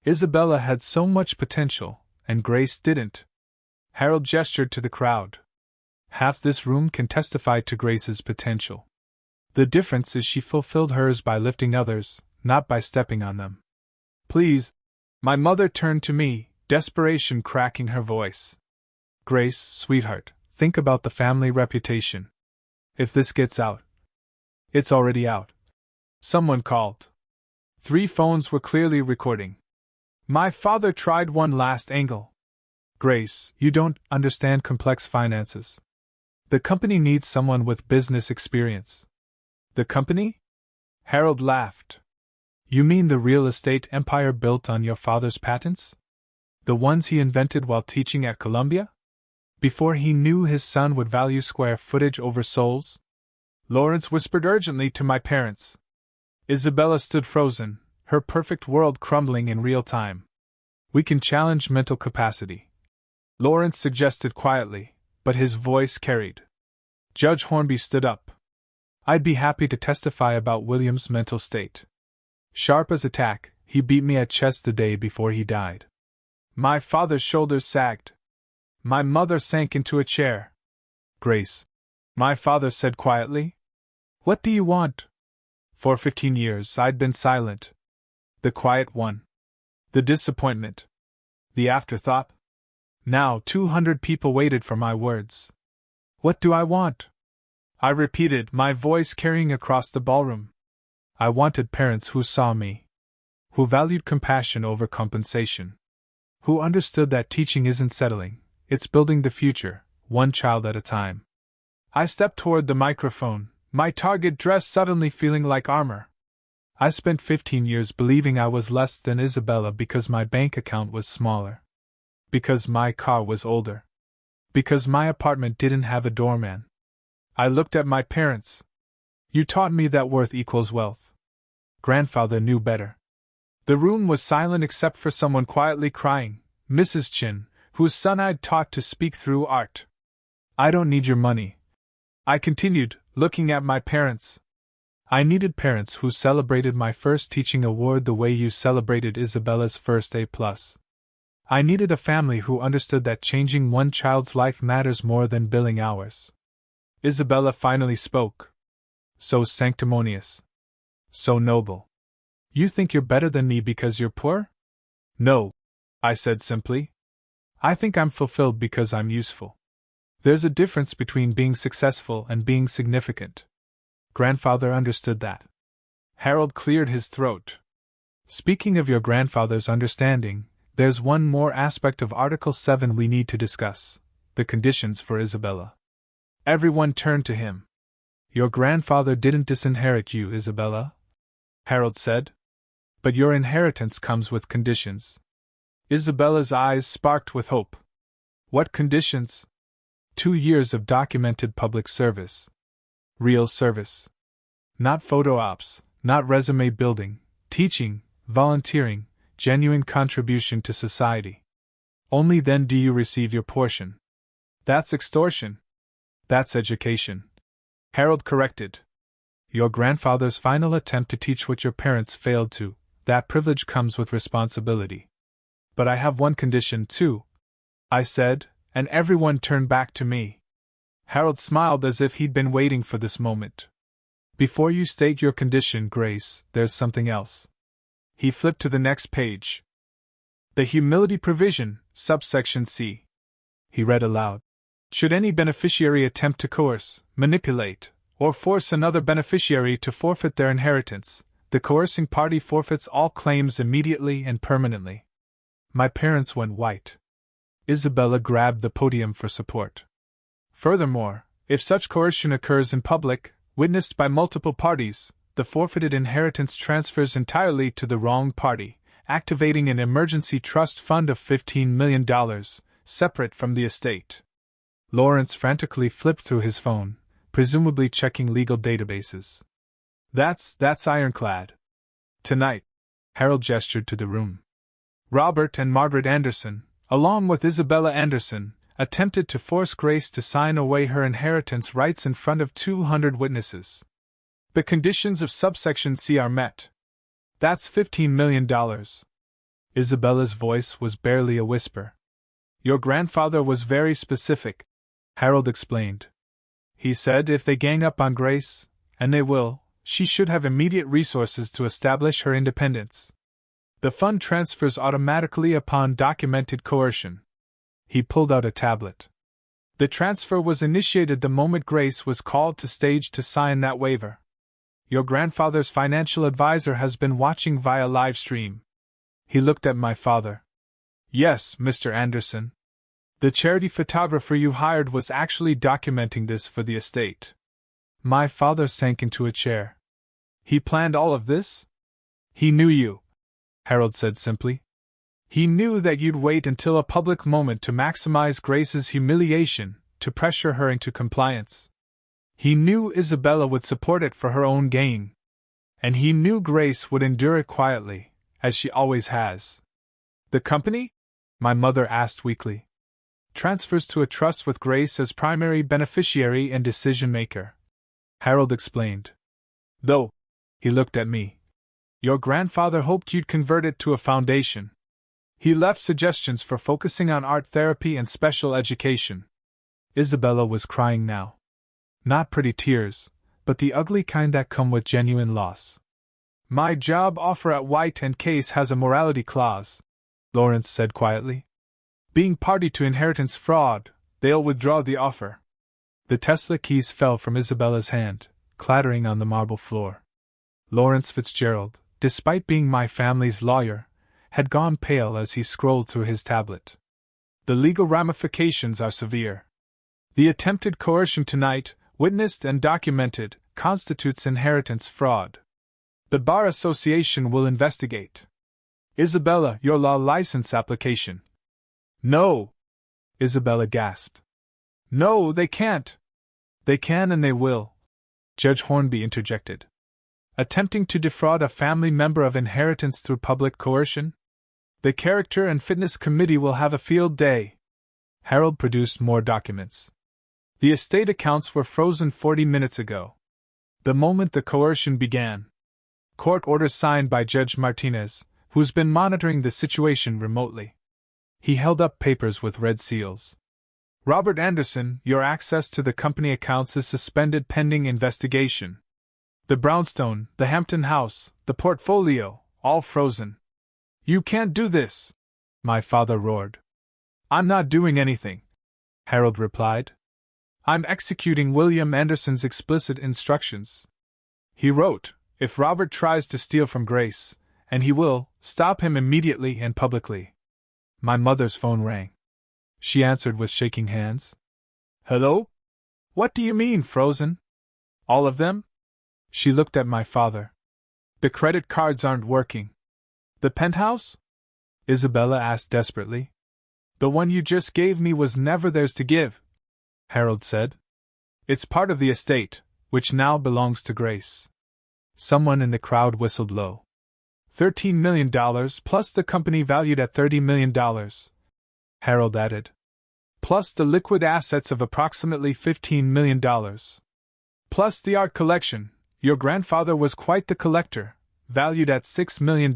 Isabella had so much potential, and Grace didn't. Harold gestured to the crowd. Half this room can testify to Grace's potential. The difference is she fulfilled hers by lifting others, not by stepping on them. Please. My mother turned to me, desperation cracking her voice. Grace, sweetheart, think about the family reputation. If this gets out. It's already out. Someone called. 3 phones were clearly recording. My father tried one last angle. Grace, you don't understand complex finances. The company needs someone with business experience. The company? Harold laughed. You mean the real estate empire built on your father's patents? The ones he invented while teaching at Columbia? Before he knew his son would value square footage over souls? Lawrence whispered urgently to my parents. Isabella stood frozen, her perfect world crumbling in real time. We can challenge mental capacity. Lawrence suggested quietly, but his voice carried. Judge Hornby stood up. I'd be happy to testify about William's mental state. Sharp as a tack, he beat me at chess the day before he died. My father's shoulders sagged. My mother sank into a chair. Grace, my father said quietly. What do you want? For 15 years I'd been silent. The quiet one. The disappointment. The afterthought. Now 200 people waited for my words. What do I want? I repeated, my voice carrying across the ballroom. I wanted parents who saw me. Who valued compassion over compensation. who understood that teaching isn't settling, it's building the future, one child at a time. I stepped toward the microphone, my target dress suddenly feeling like armor. I spent 15 years believing I was less than Isabella because my bank account was smaller. Because my car was older. Because my apartment didn't have a doorman. I looked at my parents. You taught me that worth equals wealth. Grandfather knew better. The room was silent except for someone quietly crying, Mrs. Chin, whose son I'd taught to speak through art. I don't need your money. I continued, looking at my parents. I needed parents who celebrated my first teaching award the way you celebrated Isabella's first A+. I needed a family who understood that changing one child's life matters more than billing hours. Isabella finally spoke. So sanctimonious. So noble. You think you're better than me because you're poor? No, I said simply. I think I'm fulfilled because I'm useful. There's a difference between being successful and being significant. Grandfather understood that. Harold cleared his throat. Speaking of your grandfather's understanding, there's one more aspect of Article 7 we need to discuss, the conditions for Isabella. Everyone turned to him. Your grandfather didn't disinherit you, Isabella, Harold said. But your inheritance comes with conditions. Isabella's eyes sparked with hope. What conditions? 2 years of documented public service. Real service. Not photo ops, not resume building, teaching, volunteering, genuine contribution to society. Only then do you receive your portion. That's extortion. That's education. Harold corrected. Your grandfather's final attempt to teach what your parents failed to, that privilege comes with responsibility. But I have one condition too, I said, and everyone turned back to me. Harold smiled as if he'd been waiting for this moment. Before you state your condition, Grace, there's something else. He flipped to the next page. The humility provision, subsection C. He read aloud. Should any beneficiary attempt to coerce, manipulate, or force another beneficiary to forfeit their inheritance, the coercing party forfeits all claims immediately and permanently. My parents went white. Isabella grabbed the podium for support. Furthermore, if such coercion occurs in public, witnessed by multiple parties, the forfeited inheritance transfers entirely to the wrong party, activating an emergency trust fund of $15 million, separate from the estate. Lawrence frantically flipped through his phone, presumably checking legal databases. That's ironclad. Tonight, Harold gestured to the room. Robert and Margaret Anderson, along with Isabella Anderson, attempted to force Grace to sign away her inheritance rights in front of 200 witnesses. The conditions of subsection C are met. That's $15 million. Isabella's voice was barely a whisper. Your grandfather was very specific, Harold explained. He said if they gang up on Grace, and they will, she should have immediate resources to establish her independence. The fund transfers automatically upon documented coercion. He pulled out a tablet. The transfer was initiated the moment Grace was called to stage to sign that waiver. Your grandfather's financial advisor has been watching via live stream. He looked at my father. Yes, Mr. Anderson. The charity photographer you hired was actually documenting this for the estate. My father sank into a chair. He planned all of this? He knew you, Harold said simply. He knew that you'd wait until a public moment to maximize Grace's humiliation, to pressure her into compliance. He knew Isabella would support it for her own gain. And he knew Grace would endure it quietly, as she always has. The company? My mother asked weakly. Transfers to a trust with Grace as primary beneficiary and decision-maker. Harold explained. Though, he looked at me. Your grandfather hoped you'd convert it to a foundation. He left suggestions for focusing on art therapy and special education. Isabella was crying now. Not pretty tears, but the ugly kind that come with genuine loss. My job offer at White & Case has a morality clause, Lawrence said quietly. Being party to inheritance fraud, they'll withdraw the offer. The Tesla keys fell from Isabella's hand, clattering on the marble floor. Lawrence Fitzgerald, despite being my family's lawyer, had gone pale as he scrolled through his tablet. The legal ramifications are severe. The attempted coercion tonight, witnessed and documented, constitutes inheritance fraud. The Bar Association will investigate. Isabella, your law license application. No! Isabella gasped. No, they can't. They can and they will, Judge Hornby interjected. Attempting to defraud a family member of inheritance through public coercion? The Character and Fitness Committee will have a field day. Harold produced more documents. The estate accounts were frozen 40 minutes ago. The moment the coercion began. Court order signed by Judge Martinez, who's been monitoring the situation remotely. He held up papers with red seals. Robert Anderson, your access to the company accounts is suspended pending investigation. The brownstone, the Hampton house, the portfolio, all frozen. You can't do this, my father roared. I'm not doing anything, Harold replied. I'm executing William Anderson's explicit instructions. He wrote, if Robert tries to steal from Grace, and he will, stop him immediately and publicly. My mother's phone rang. She answered with shaking hands. Hello? What do you mean, frozen? All of them? She looked at my father. The credit cards aren't working. The penthouse? Isabella asked desperately. The one you just gave me was never theirs to give, Harold said. It's part of the estate, which now belongs to Grace. Someone in the crowd whistled low. $13 million plus the company valued at $30 million, Harold added. Plus the liquid assets of approximately $15 million. Plus the art collection. Your grandfather was quite the collector, valued at $6 million.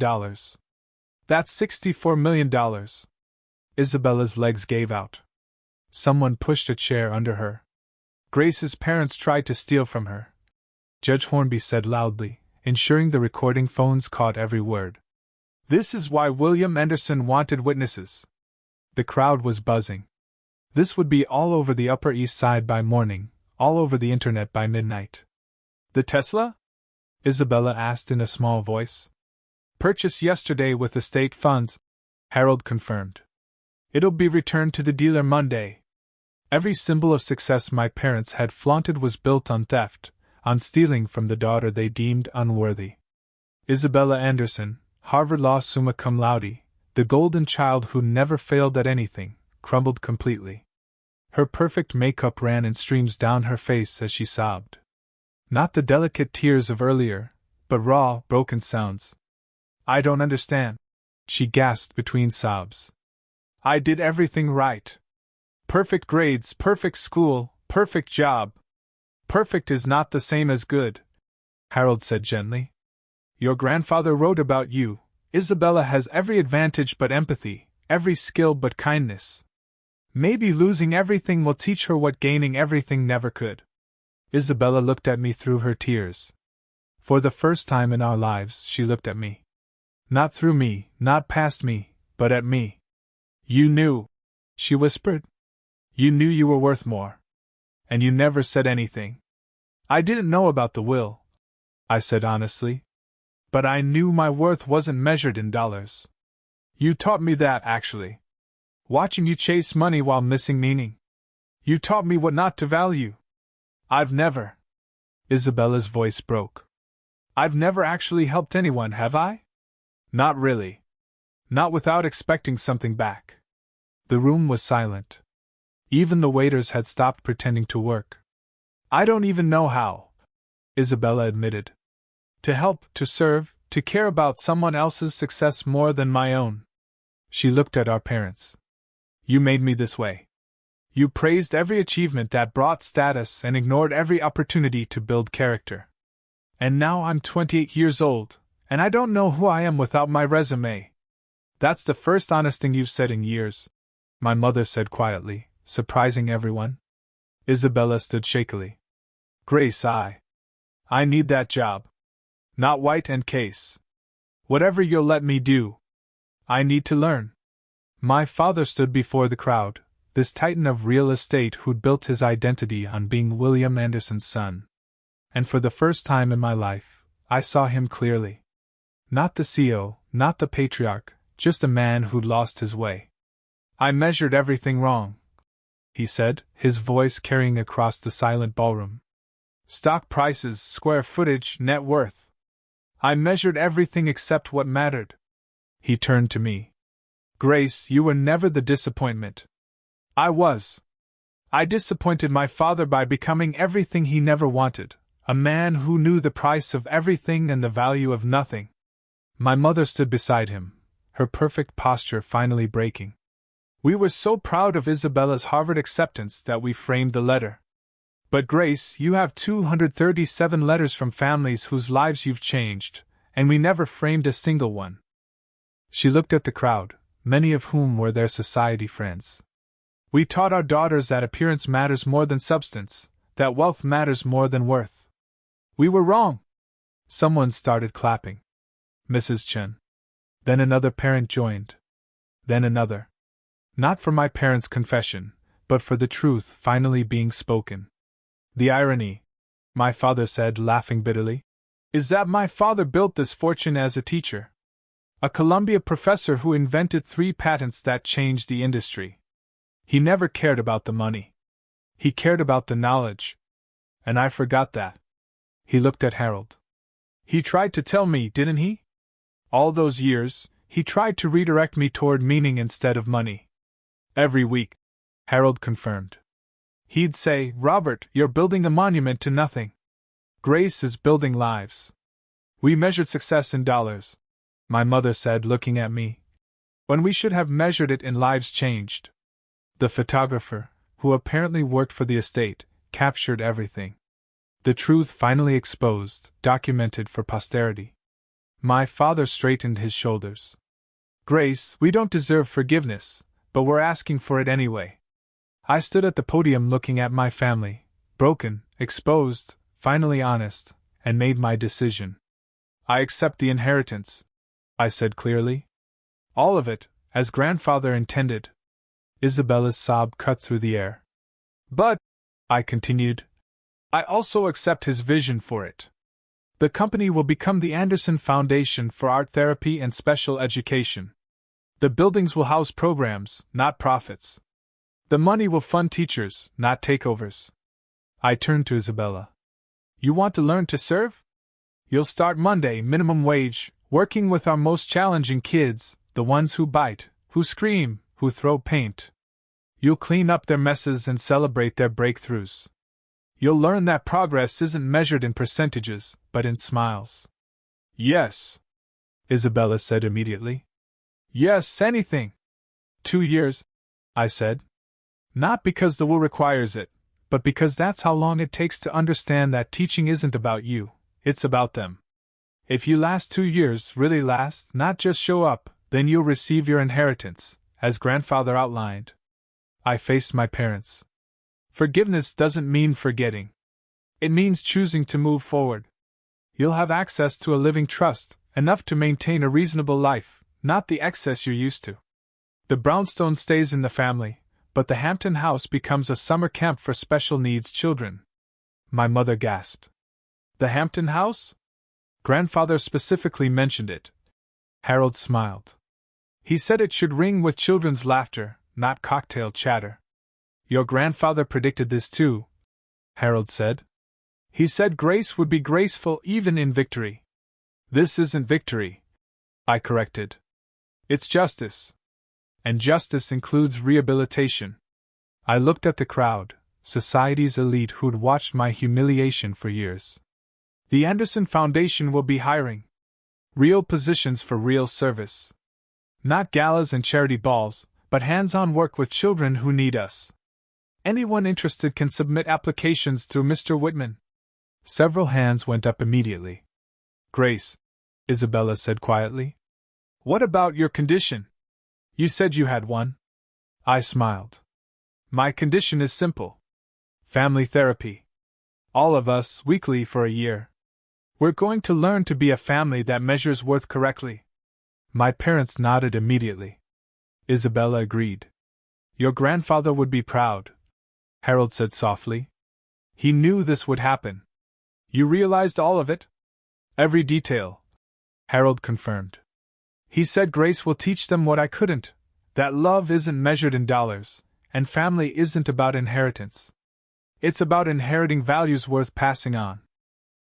That's $64 million. Isabella's legs gave out. Someone pushed a chair under her. Grace's parents tried to steal from her, Judge Hornby said loudly, ensuring the recording phones caught every word. This is why William Anderson wanted witnesses. The crowd was buzzing. This would be all over the Upper East Side by morning, all over the internet by midnight. The Tesla? Isabella asked in a small voice. Purchased yesterday with estate funds, Harold confirmed. It'll be returned to the dealer Monday. Every symbol of success my parents had flaunted was built on theft, on stealing from the daughter they deemed unworthy. Isabella Anderson, Harvard Law summa cum laude, the golden child who never failed at anything, crumbled completely. Her perfect makeup ran in streams down her face as she sobbed. Not the delicate tears of earlier, but raw, broken sounds. I don't understand, she gasped between sobs. I did everything right. Perfect grades, perfect school, perfect job. Perfect is not the same as good, Harold said gently. Your grandfather wrote about you. Isabella has every advantage but empathy, every skill but kindness. Maybe losing everything will teach her what gaining everything never could. Isabella looked at me through her tears. For the first time in our lives, she looked at me. Not through me, not past me, but at me. You knew, she whispered. You knew you were worth more. And you never said anything. I didn't know about the will, I said honestly. But I knew my worth wasn't measured in dollars. You taught me that, actually. Watching you chase money while missing meaning. You taught me what not to value. I've never. Isabella's voice broke. I've never actually helped anyone, have I? Not really. Not without expecting something back. The room was silent. Even the waiters had stopped pretending to work. I don't even know how, Isabella admitted. To help, to serve, to care about someone else's success more than my own. She looked at our parents. You made me this way. You praised every achievement that brought status and ignored every opportunity to build character. And now I'm 28 years old, and I don't know who I am without my resume. That's the first honest thing you've said in years, my mother said quietly, surprising everyone. Isabella stood shakily. Grace, I need that job. Not White and Case. Whatever you'll let me do. I need to learn. My father stood before the crowd, this titan of real estate who'd built his identity on being William Anderson's son. And for the first time in my life, I saw him clearly. Not the CEO, not the patriarch, just a man who'd lost his way. I measured everything wrong, he said, his voice carrying across the silent ballroom. Stock prices, square footage, net worth. I measured everything except what mattered. He turned to me. Grace, you were never the disappointment. I was. I disappointed my father by becoming everything he never wanted, a man who knew the price of everything and the value of nothing. My mother stood beside him, her perfect posture finally breaking. We were so proud of Isabella's Harvard acceptance that we framed the letter. But Grace, you have 237 letters from families whose lives you've changed, and we never framed a single one. She looked at the crowd, many of whom were their society friends. We taught our daughters that appearance matters more than substance, that wealth matters more than worth. We were wrong. Someone started clapping. Mrs. Chen. Then another parent joined. Then another. Not for my parents' confession, but for the truth finally being spoken. The irony, my father said, laughing bitterly, is that my father built this fortune as a teacher. A Columbia professor who invented 3 patents that changed the industry. He never cared about the money. He cared about the knowledge. And I forgot that. He looked at Harold. He tried to tell me, didn't he? All those years, he tried to redirect me toward meaning instead of money. Every week, Harold confirmed. He'd say, Robert, you're building a monument to nothing. Grace is building lives. We measured success in dollars, my mother said, looking at me, when we should have measured it in lives changed. The photographer, who apparently worked for the estate, captured everything. The truth finally exposed, documented for posterity. My father straightened his shoulders. Grace, we don't deserve forgiveness, but we're asking for it anyway. I stood at the podium looking at my family, broken, exposed, finally honest, and made my decision. I accept the inheritance, I said clearly. All of it, as grandfather intended. Isabella's sob cut through the air. But, I continued, I also accept his vision for it. The company will become the Anderson Foundation for Art Therapy and Special Education. The buildings will house programs, not profits. The money will fund teachers, not takeovers. I turned to Isabella. You want to learn to serve? You'll start Monday, minimum wage, working with our most challenging kids, the ones who bite, who scream, who throw paint. You'll clean up their messes and celebrate their breakthroughs. You'll learn that progress isn't measured in percentages, but in smiles. Yes, Isabella said immediately. Yes, anything. 2 years, I said. Not because the will requires it, but because that's how long it takes to understand that teaching isn't about you, it's about them. If you last 2 years, really last, not just show up, then you'll receive your inheritance, as grandfather outlined. I faced my parents. Forgiveness doesn't mean forgetting. It means choosing to move forward. You'll have access to a living trust, enough to maintain a reasonable life, not the excess you're used to. The brownstone stays in the family, but the Hampton house becomes a summer camp for special needs children. My mother gasped. The Hampton house? Grandfather specifically mentioned it. Harold smiled. He said it should ring with children's laughter, not cocktail chatter. Your grandfather predicted this too, Harold said. He said grace would be graceful even in victory. This isn't victory, I corrected. It's justice. And justice includes rehabilitation. I looked at the crowd, society's elite who'd watched my humiliation for years. The Anderson Foundation will be hiring. Real positions for real service. Not galas and charity balls, but hands-on work with children who need us. Anyone interested can submit applications through Mr. Whitman. Several hands went up immediately. Grace, Isabella said quietly. What about your condition? You said you had one. I smiled. My condition is simple. Family therapy. All of us, weekly for a year. We're going to learn to be a family that measures worth correctly. My parents nodded immediately. Isabella agreed. Your grandfather would be proud, Harold said softly. He knew this would happen. You realized all of it? Every detail, Harold confirmed. He said Grace will teach them what I couldn't, that love isn't measured in dollars, and family isn't about inheritance. It's about inheriting values worth passing on.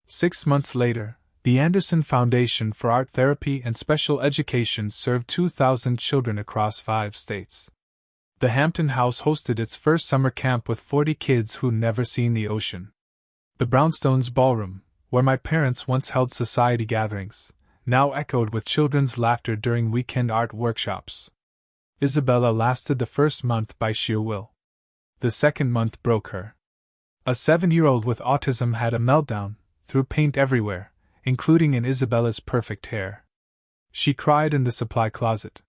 6 months later, the Anderson Foundation for Art Therapy and Special Education served 2,000 children across 5 states. The Hampton House hosted its first summer camp with 40 kids who'd never seen the ocean. The Brownstones Ballroom, where my parents once held society gatherings, now echoed with children's laughter during weekend art workshops. Isabella lasted the first month by sheer will. The second month broke her. A 7-year-old with autism had a meltdown, threw paint everywhere, including in Isabella's perfect hair. She cried in the supply closet.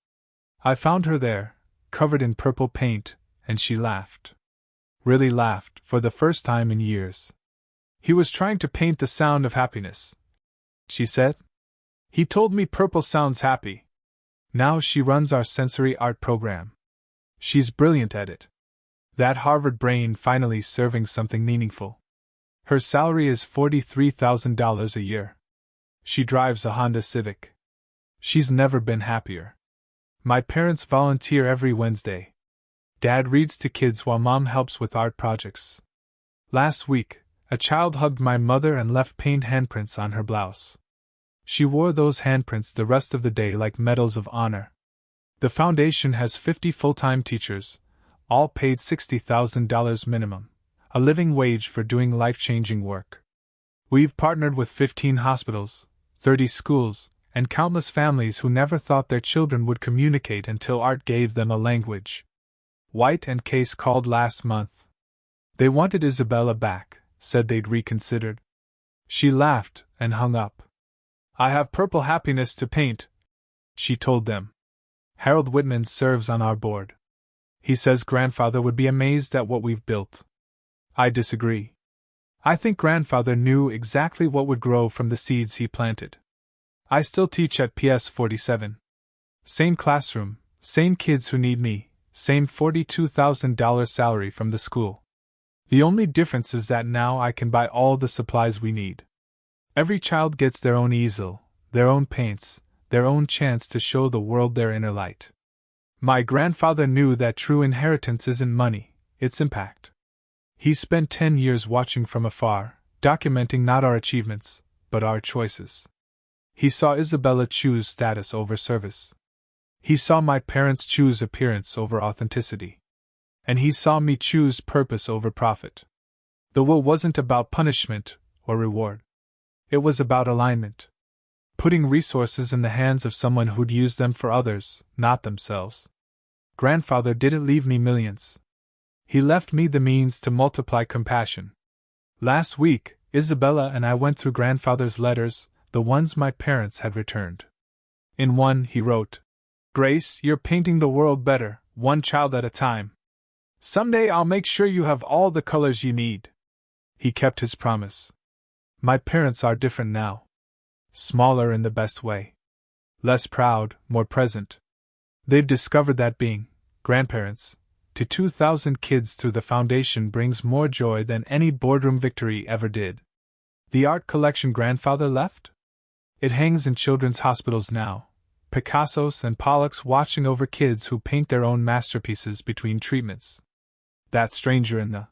I found her there, covered in purple paint, and she laughed. Really laughed, for the first time in years. He was trying to paint the sound of happiness, she said. He told me purple sounds happy. Now she runs our sensory art program. She's brilliant at it. That Harvard brain finally serving something meaningful. Her salary is $43,000 a year. She drives a Honda Civic. She's never been happier. My parents volunteer every Wednesday. Dad reads to kids while Mom helps with art projects. Last week, a child hugged my mother and left paint handprints on her blouse. She wore those handprints the rest of the day like medals of honor. The foundation has 50 full-time teachers, all paid $60,000 minimum, a living wage for doing life-changing work. We've partnered with 15 hospitals, 30 schools, and countless families who never thought their children would communicate until art gave them a language. White and Case called last month. They wanted Isabella back, said they'd reconsidered. She laughed and hung up. I have purple happiness to paint, she told them. Harold Whitman serves on our board. He says Grandfather would be amazed at what we've built. I disagree. I think Grandfather knew exactly what would grow from the seeds he planted. I still teach at PS 47. Same classroom, same kids who need me, same $42,000 salary from the school. The only difference is that now I can buy all the supplies we need. Every child gets their own easel, their own paints, their own chance to show the world their inner light. My grandfather knew that true inheritance isn't money, it's impact. He spent 10 years watching from afar, documenting not our achievements, but our choices. He saw Isabella choose status over service. He saw my parents choose appearance over authenticity. And he saw me choose purpose over profit. The will wasn't about punishment or reward. It was about alignment. Putting resources in the hands of someone who'd use them for others, not themselves. Grandfather didn't leave me millions. He left me the means to multiply compassion. Last week, Isabella and I went through Grandfather's letters, the ones my parents had returned. In one, he wrote, Grace, you're painting the world better, one child at a time. Someday I'll make sure you have all the colors you need. He kept his promise. My parents are different now. Smaller in the best way. Less proud, more present. They've discovered that being grandparents to 2,000 kids through the foundation brings more joy than any boardroom victory ever did. The art collection Grandfather left? It hangs in children's hospitals now, Picassos and Pollocks watching over kids who paint their own masterpieces between treatments. That stranger in the